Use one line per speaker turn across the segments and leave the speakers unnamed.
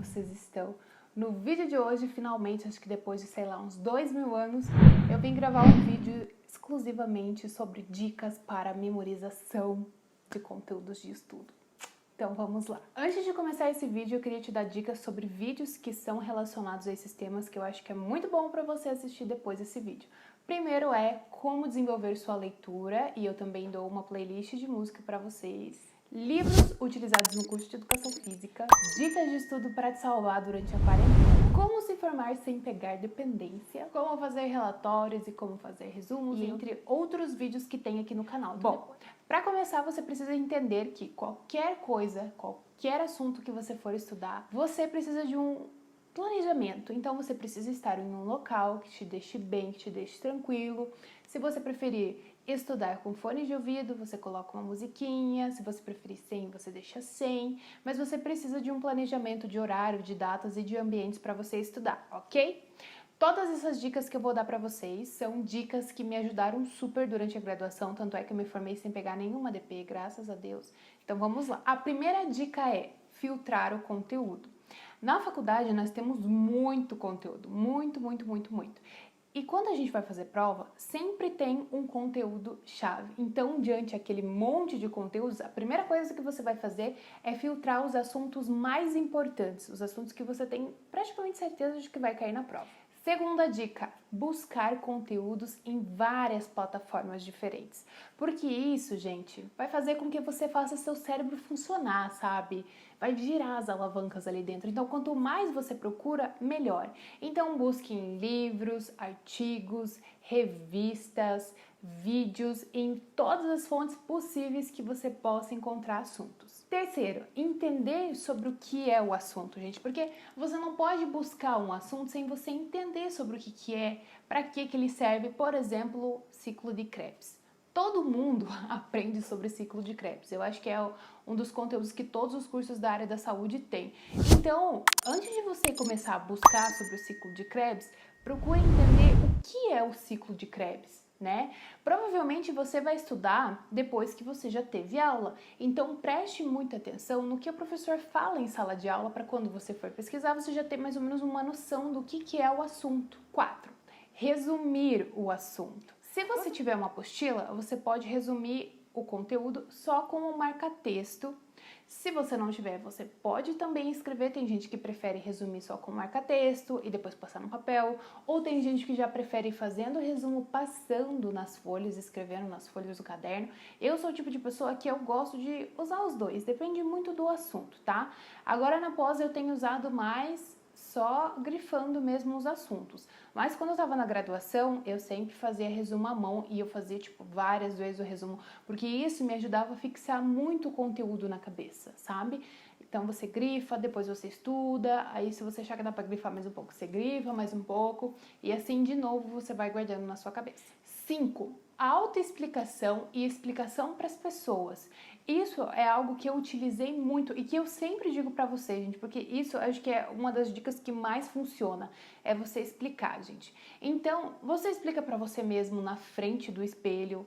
vocês estão? No vídeo de hoje, finalmente, acho que depois de, sei lá, uns 2000 anos, eu vim gravar um vídeo exclusivamente sobre dicas para memorização de conteúdos de estudo. Então vamos lá. Antes de começar esse vídeo, eu queria te dar dicas sobre vídeos que são relacionados a esses temas que eu acho que é muito bom para você assistir depois desse vídeo. Primeiro é como desenvolver sua leitura, e eu também dou uma playlist de música para vocês. Livros utilizados no curso de Educação Física, dicas de estudo para te salvar durante a quarentena, como se formar sem pegar dependência, como fazer relatórios e como fazer resumos, e entre outros vídeos que tem aqui no canal. Bom, para começar, você precisa entender que qualquer coisa, qualquer assunto que você for estudar, você precisa de um planejamento. Então você precisa estar em um local que te deixe bem, que te deixe tranquilo. Se você preferir estudar com fone de ouvido, você coloca uma musiquinha. Se você preferir sem, você deixa sem. Mas você precisa de um planejamento de horário, de datas e de ambientes para você estudar, ok? Todas essas dicas que eu vou dar pra vocês são dicas que me ajudaram super durante a graduação, tanto é que eu me formei sem pegar nenhuma DP, graças a Deus. Então vamos lá. A primeira dica é filtrar o conteúdo. Na faculdade nós temos muito conteúdo, muito. E quando a gente vai fazer prova, sempre tem um conteúdo chave. Então, diante daquele monte de conteúdos, a primeira coisa que você vai fazer é filtrar os assuntos mais importantes, os assuntos que você tem praticamente certeza de que vai cair na prova. Segunda dica, buscar conteúdos em várias plataformas diferentes. Porque isso, gente, vai fazer com que você faça seu cérebro funcionar, sabe? Vai girar as alavancas ali dentro. Então, quanto mais você procura, melhor. Então, busque em livros, artigos, revistas, vídeos, em todas as fontes possíveis que você possa encontrar assuntos. Terceiro, entender sobre o que é o assunto, gente, porque você não pode buscar um assunto sem você entender sobre o que é, para que ele serve. Por exemplo, ciclo de Krebs. Todo mundo aprende sobre ciclo de Krebs. Eu acho que é um dos conteúdos que todos os cursos da área da saúde têm. Então, antes de você começar a buscar sobre o ciclo de Krebs, procure entender o que é o ciclo de Krebs, né? Provavelmente você vai estudar depois que você já teve aula. Então, preste muita atenção no que o professor fala em sala de aula para quando você for pesquisar, você já ter mais ou menos uma noção do que é o assunto. 4. Resumir o assunto. Se você tiver uma apostila, você pode resumir o conteúdo só com um marca-texto. Se você não tiver, você pode também escrever. Tem gente que prefere resumir só com marca-texto e depois passar no papel. Ou tem gente que já prefere ir fazendo o resumo passando nas folhas, escrevendo nas folhas do caderno. Eu sou o tipo de pessoa que eu gosto de usar os dois. Depende muito do assunto, tá? Agora na pós eu tenho usado mais só grifando mesmo os assuntos. Mas quando eu tava na graduação, eu sempre fazia resumo à mão e eu fazia, tipo, várias vezes o resumo, porque isso me ajudava a fixar muito conteúdo na cabeça, sabe? Então você grifa, depois você estuda, aí se você achar que dá pra grifar mais um pouco, você grifa mais um pouco, e assim de novo você vai guardando na sua cabeça. 5. Autoexplicação e explicação para as pessoas. Isso é algo que eu utilizei muito e que eu sempre digo pra vocês, gente, porque isso acho que é uma das dicas que mais funciona, é você explicar, gente. Então, você explica pra você mesmo na frente do espelho,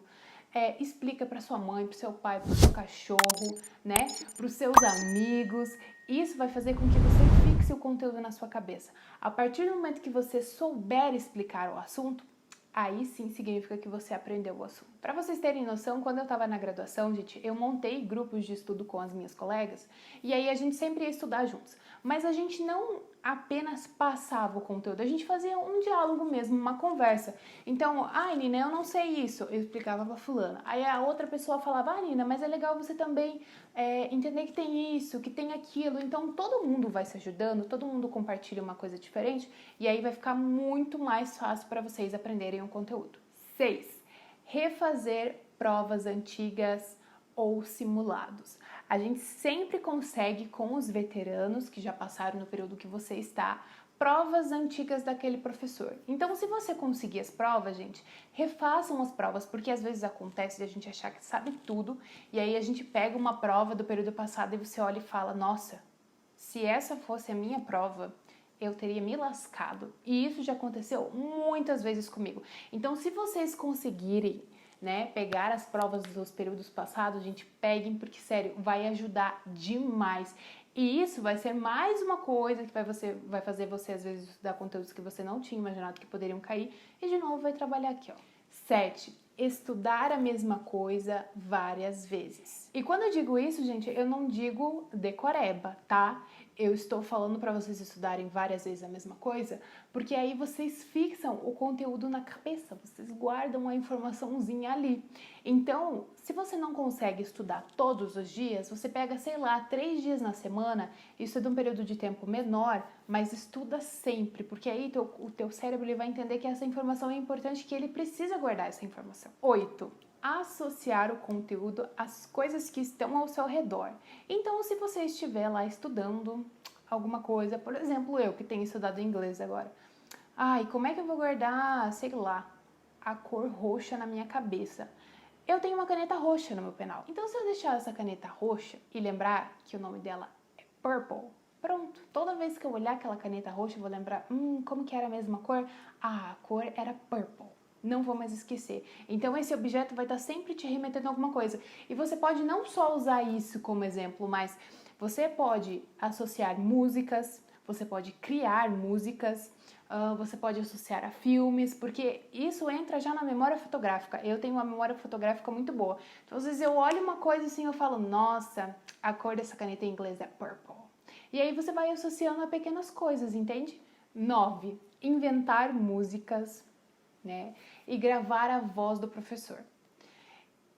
explica pra sua mãe, pro seu pai, pro seu cachorro, né, pros seus amigos. Isso vai fazer com que você fixe o conteúdo na sua cabeça. A partir do momento que você souber explicar o assunto, aí sim significa que você aprendeu o assunto. Para vocês terem noção, quando eu estava na graduação, gente, eu montei grupos de estudo com as minhas colegas e aí a gente sempre ia estudar juntos. Mas a gente não apenas passava o conteúdo, a gente fazia um diálogo mesmo, uma conversa. Então, Nina, eu não sei isso, eu explicava pra fulana. Aí a outra pessoa falava, Nina, mas é legal você também entender que tem isso, que tem aquilo. Então todo mundo vai se ajudando, todo mundo compartilha uma coisa diferente e aí vai ficar muito mais fácil para vocês aprenderem o conteúdo. 6. Refazer provas antigas ou simulados. A gente sempre consegue com os veteranos que já passaram no período que você está, provas antigas daquele professor. Então, se você conseguir as provas, gente, refaçam as provas, porque às vezes acontece de a gente achar que sabe tudo, e aí a gente pega uma prova do período passado e você olha e fala, nossa, se essa fosse a minha prova, eu teria me lascado. E isso já aconteceu muitas vezes comigo. Então, se vocês conseguirem, né, pegar as provas dos períodos passados, gente, peguem, porque, sério, vai ajudar demais. E isso vai ser mais uma coisa que vai fazer você, às vezes, estudar conteúdos que você não tinha imaginado que poderiam cair. E, de novo, vai trabalhar aqui, ó. 7. Estudar a mesma coisa várias vezes. E quando eu digo isso, gente, eu não digo decoreba, tá? Eu estou falando para vocês estudarem várias vezes a mesma coisa, porque aí vocês fixam o conteúdo na cabeça, vocês guardam a informaçãozinha ali. Então, se você não consegue estudar todos os dias, você pega, sei lá, 3 dias na semana, isso é de um período de tempo menor, mas estuda sempre, porque aí o teu cérebro ele vai entender que essa informação é importante, que ele precisa guardar essa informação. 8. Associar o conteúdo às coisas que estão ao seu redor. Então, se você estiver lá estudando alguma coisa, por exemplo, eu que tenho estudado inglês agora, como é que eu vou guardar, sei lá, a cor roxa na minha cabeça? Eu tenho uma caneta roxa no meu penal. Então, se eu deixar essa caneta roxa e lembrar que o nome dela é Purple, pronto. Toda vez que eu olhar aquela caneta roxa, eu vou lembrar, como que era a mesma cor? A cor era Purple. Não vou mais esquecer. Então, esse objeto vai estar sempre te remetendo a alguma coisa. E você pode não só usar isso como exemplo, mas você pode associar músicas, você pode criar músicas, você pode associar a filmes, porque isso entra já na memória fotográfica. Eu tenho uma memória fotográfica muito boa. Então, às vezes eu olho uma coisa assim, eu falo, nossa, a cor dessa caneta em inglês é purple. E aí você vai associando a pequenas coisas, entende? 9. Inventar músicas, né? E gravar a voz do professor.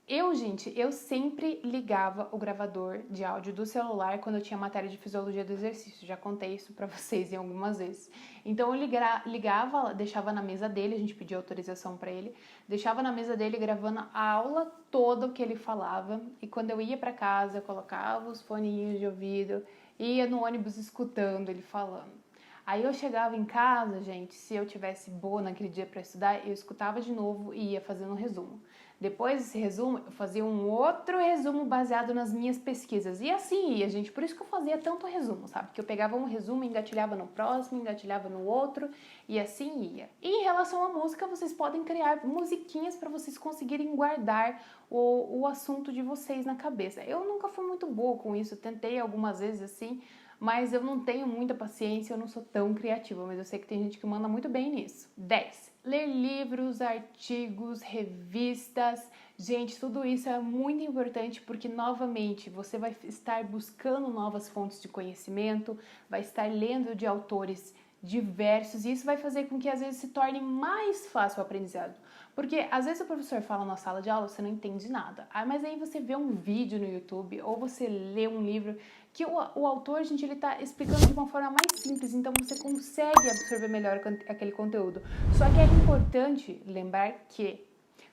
Eu sempre ligava o gravador de áudio do celular quando eu tinha matéria de fisiologia do exercício. Já contei isso pra vocês em algumas vezes. Então eu ligava, deixava na mesa dele, a gente pedia autorização pra ele, deixava na mesa dele gravando a aula toda o que ele falava. E quando eu ia pra casa, eu colocava os foninhos de ouvido, ia no ônibus escutando ele falando. Aí eu chegava em casa, gente, se eu tivesse boa naquele dia para estudar, eu escutava de novo e ia fazendo um resumo. Depois desse resumo, eu fazia um outro resumo baseado nas minhas pesquisas. E assim ia, gente. Por isso que eu fazia tanto resumo, sabe? Porque eu pegava um resumo, engatilhava no próximo, engatilhava no outro e assim ia. E em relação à música, vocês podem criar musiquinhas para vocês conseguirem guardar o assunto de vocês na cabeça. Eu nunca fui muito boa com isso, tentei algumas vezes assim, mas eu não tenho muita paciência, eu não sou tão criativa, mas eu sei que tem gente que manda muito bem nisso. 10. Ler livros, artigos, revistas. Gente, tudo isso é muito importante porque, novamente, você vai estar buscando novas fontes de conhecimento, vai estar lendo de autores diversos e isso vai fazer com que às vezes se torne mais fácil o aprendizado. Porque às vezes o professor fala na sala de aula, você não entende nada. Mas aí você vê um vídeo no YouTube ou você lê um livro que o autor, gente, ele tá explicando de uma forma mais simples, então você consegue absorver melhor aquele conteúdo. Só que é importante lembrar que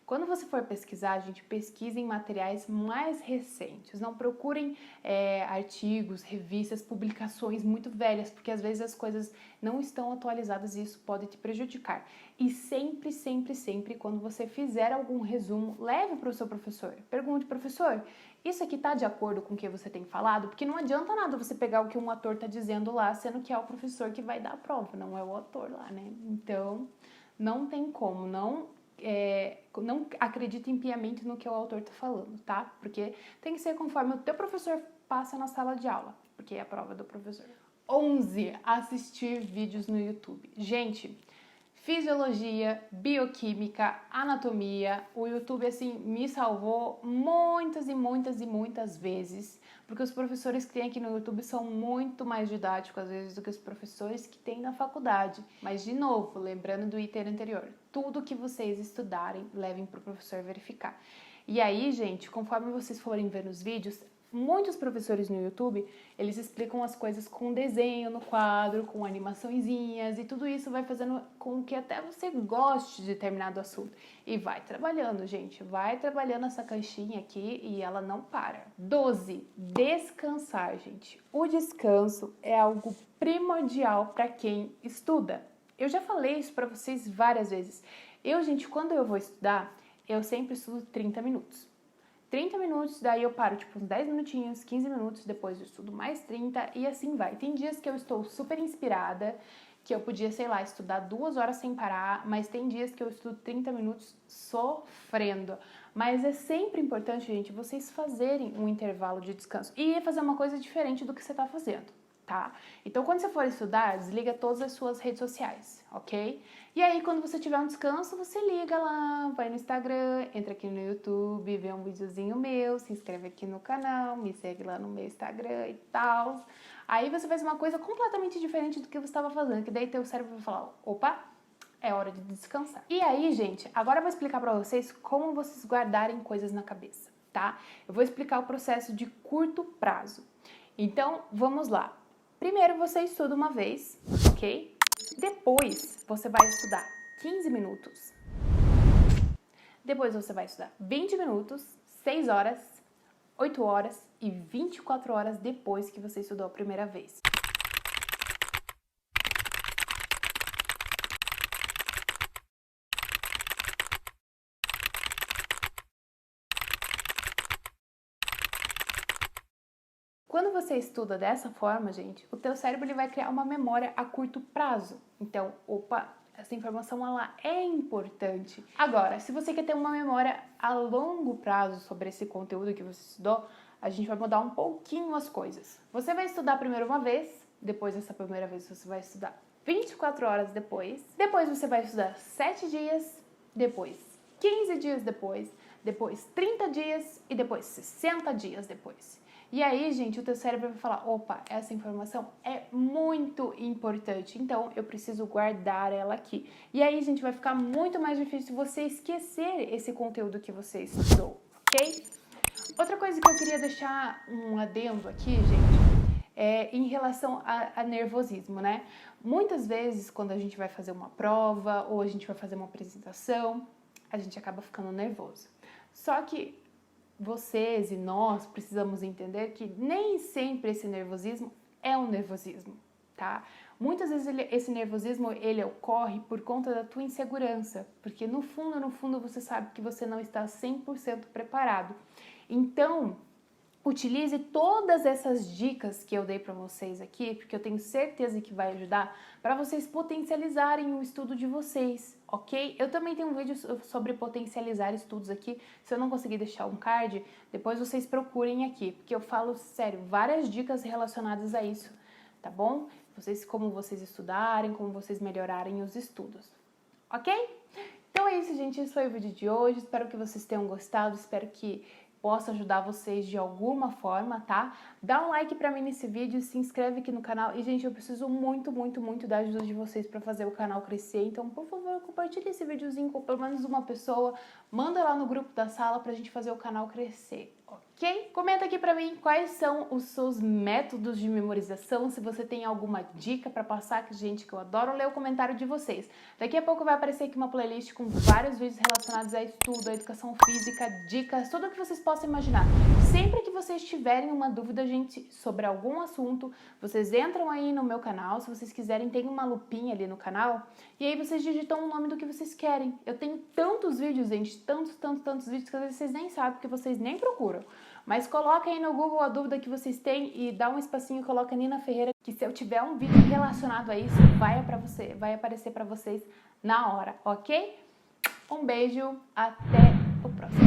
quando você for pesquisar, gente, pesquise em materiais mais recentes. Não procurem artigos, revistas, publicações muito velhas, porque às vezes as coisas não estão atualizadas e isso pode te prejudicar. E sempre, sempre, sempre, quando você fizer algum resumo, leve para o seu professor. Pergunte, professor, isso aqui está de acordo com o que você tem falado? Porque não adianta nada você pegar o que um ator está dizendo lá, sendo que é o professor que vai dar a prova, não é o autor lá, né? Então, não tem como, não acredite piamente no que o autor está falando, tá? Porque tem que ser conforme o teu professor passa na sala de aula, porque é a prova do professor. 11. Assistir vídeos no YouTube. Gente, fisiologia, bioquímica, anatomia, o YouTube, assim, me salvou muitas e muitas e muitas vezes, porque os professores que tem aqui no YouTube são muito mais didáticos, às vezes, do que os professores que tem na faculdade. Mas, de novo, lembrando do item anterior, tudo que vocês estudarem, levem para o professor verificar. E aí, gente, conforme vocês forem ver nos vídeos, muitos professores no YouTube, eles explicam as coisas com desenho no quadro, com animaçõezinhas, e tudo isso vai fazendo com que até você goste de determinado assunto. E vai trabalhando, gente, vai trabalhando essa caixinha aqui e ela não para. 12. Descansar, gente. O descanso é algo primordial para quem estuda. Eu já falei isso para vocês várias vezes. Gente, quando eu vou estudar, eu sempre estudo 30 minutos. 30 minutos, daí eu paro tipo uns 10 minutinhos, 15 minutos, depois eu estudo mais 30 e assim vai. Tem dias que eu estou super inspirada, que eu podia, sei lá, estudar 2 horas sem parar, mas tem dias que eu estudo 30 minutos sofrendo. Mas é sempre importante, gente, vocês fazerem um intervalo de descanso e fazer uma coisa diferente do que você está fazendo, tá? Então, quando você for estudar, desliga todas as suas redes sociais, ok? E aí, quando você tiver um descanso, você liga lá, vai no Instagram, entra aqui no YouTube, vê um videozinho meu, se inscreve aqui no canal, me segue lá no meu Instagram e tal. Aí você faz uma coisa completamente diferente do que você estava fazendo, que daí teu cérebro vai falar, opa, é hora de descansar. E aí, gente, agora eu vou explicar pra vocês como vocês guardarem coisas na cabeça, tá? Eu vou explicar o processo de curto prazo. Então, vamos lá. Primeiro você estuda uma vez, ok? Depois você vai estudar 15 minutos. Depois você vai estudar 20 minutos, 6 horas, 8 horas e 24 horas depois que você estudou a primeira vez. Quando você estuda dessa forma, gente, o teu cérebro ele vai criar uma memória a curto prazo. Então, opa, essa informação ela é importante. Agora, se você quer ter uma memória a longo prazo sobre esse conteúdo que você estudou, a gente vai mudar um pouquinho as coisas. Você vai estudar primeiro uma vez, depois dessa primeira vez você vai estudar 24 horas depois você vai estudar 7 dias, depois 15 dias depois 30 dias e depois 60 dias depois. E aí, gente, o teu cérebro vai falar, opa, essa informação é muito importante, então eu preciso guardar ela aqui. E aí, gente, vai ficar muito mais difícil você esquecer esse conteúdo que você estudou, ok? Outra coisa que eu queria deixar um adendo aqui, gente, é em relação a nervosismo, né? Muitas vezes, quando a gente vai fazer uma prova ou a gente vai fazer uma apresentação, a gente acaba ficando nervoso. Só que vocês e nós precisamos entender que nem sempre esse nervosismo é um nervosismo, tá? Muitas vezes esse nervosismo ele ocorre por conta da tua insegurança, porque no fundo você sabe que você não está 100% preparado. Então, utilize todas essas dicas que eu dei para vocês aqui, porque eu tenho certeza que vai ajudar para vocês potencializarem o estudo de vocês, ok? Eu também tenho um vídeo sobre potencializar estudos aqui. Se eu não conseguir deixar um card, depois vocês procurem aqui, porque eu falo, sério, várias dicas relacionadas a isso, tá bom? Como vocês estudarem, como vocês melhorarem os estudos, ok? Então é isso, gente. Esse foi o vídeo de hoje. Espero que vocês tenham gostado, espero que possa ajudar vocês de alguma forma, tá? Dá um like pra mim nesse vídeo, se inscreve aqui no canal. E, gente, eu preciso muito da ajuda de vocês pra fazer o canal crescer. Então, por favor, compartilhe esse videozinho com pelo menos uma pessoa. Manda lá no grupo da sala pra gente fazer o canal crescer, ok? Comenta aqui pra mim quais são os seus métodos de memorização, se você tem alguma dica pra passar, que, gente, que eu adoro ler o comentário de vocês. Daqui a pouco vai aparecer aqui uma playlist com vários vídeos relacionados a estudo, a educação física, dicas, tudo o que vocês possam imaginar. Sempre que vocês tiverem uma dúvida, gente, sobre algum assunto, vocês entram aí no meu canal, se vocês quiserem, tem uma lupinha ali no canal, e aí vocês digitam o nome do que vocês querem. Eu tenho tantos vídeos, gente, tantos vídeos que às vezes vocês nem sabem, porque vocês nem procuram. Mas coloca aí no Google a dúvida que vocês têm e dá um espacinho e coloca Nina Ferreira, que se eu tiver um vídeo relacionado a isso, vai aparecer pra vocês na hora, ok? Um beijo, até o próximo.